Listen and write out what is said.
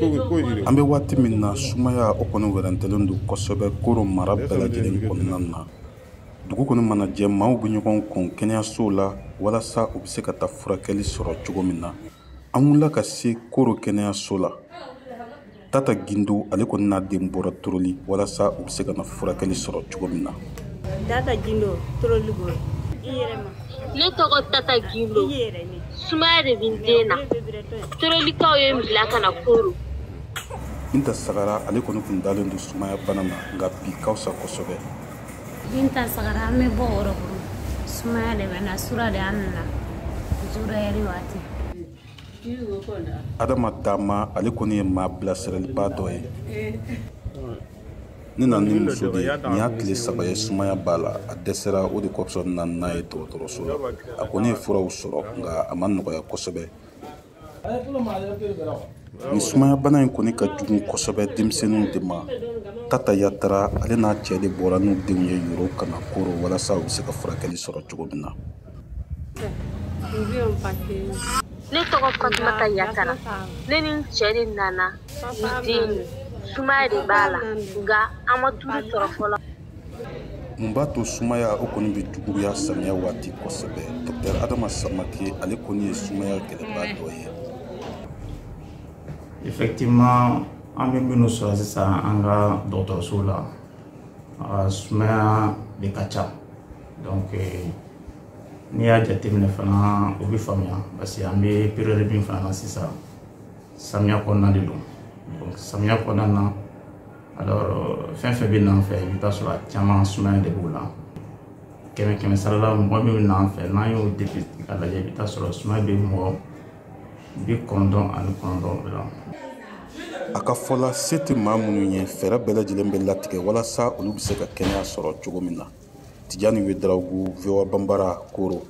An bɛ waati min na sumaya o kɔni wɛrɛntɛlen don kosɛbɛ Koro mara bɛɛ lajɛlen kɔnɔna na. Dugu kɔni mana jɛ maaw bɛ ɲɔgɔn kun kɛnɛyasow la walasa u bɛ se ka taa furakɛli sɔrɔ cogo min na. An wulila ka se Koro kɛnɛyaso la. Tata Gindo ale kɔni n'a den bɔra Toroli walasa u bɛ se ka na furakɛli sɔrɔ cogo min na. Tata Gindo Toroli bolo. Ne tɔgɔ Tata Gindo. Sumaya de bɛ n den na. Torolikaw ye n bila ka na Koro. Binta Sagara ale kɔni tun dalen don sumaya bana na nka bi ka fisa kosɛbɛ. Binta Sagara an bɛ bɔ o yɔrɔ kɔnɔ. Sumaya de bɛ na sura de an nana. Jura yɛrɛ waati. Adama Dama ale kɔni ye maa bilasiraliba dɔ ye. Ne na ni muso de nin y'a tile 3 ye sumaya b'a la a dɛsɛra o de kɔsɔn na n'a ye dɔgɔtɔrɔso la. A kɔni ye furaw sɔrɔ nka a ma nɔgɔya kosɛbɛ. Ni sumaya bana in kɔni ka jugu kosɛbɛ denmisɛnninw de ma. Tata Yatara ale n'a cɛ de bɔra n'u denw ye yoro ka na Koro walasa u bɛ se ka furakɛli sɔrɔ cogo min na. Ne tɔgɔ Fatumata Yatara. Ne ni n cɛ de nana ni den ye. Sumaya de b'a la nka an ma tulu sɔrɔ fɔlɔ. Mun b'a to sumaya o kɔni bɛ juguya samiya waati kosɛbɛ. Dr Adama Samake ale kɔni ye sumaya kɛlɛbaa dɔ ye. Effectivement, an bɛ minnu sɔrɔ sisan an ka dɔgɔtɔrɔso la sumaya de ka ca. Donc n'i y'a jateminɛ fana o bɛ faamuya parce que an bɛ période min fana na sisan samiya kɔnɔna de don. Donc samiya kɔnɔna na alors fɛn fɛn bɛ n'an fɛ i bɛ taa sɔrɔ a caman sumaya de b'o la. Kɛmɛ sara la mɔgɔ min bɛ n'an fɛ n'an y'o dépisté ka lajɛ i bɛ taa sɔrɔ sumaya bɛ mɔgɔ 99 la. A ka fɔ la se tɛ maa minnu ye fɛɛrɛ bɛɛ lajɛlen bɛ latigɛ walasa olu bɛ se ka kɛnɛya sɔrɔ cogo min na. Tijani Wederawogo, VOA Bambara, Koro.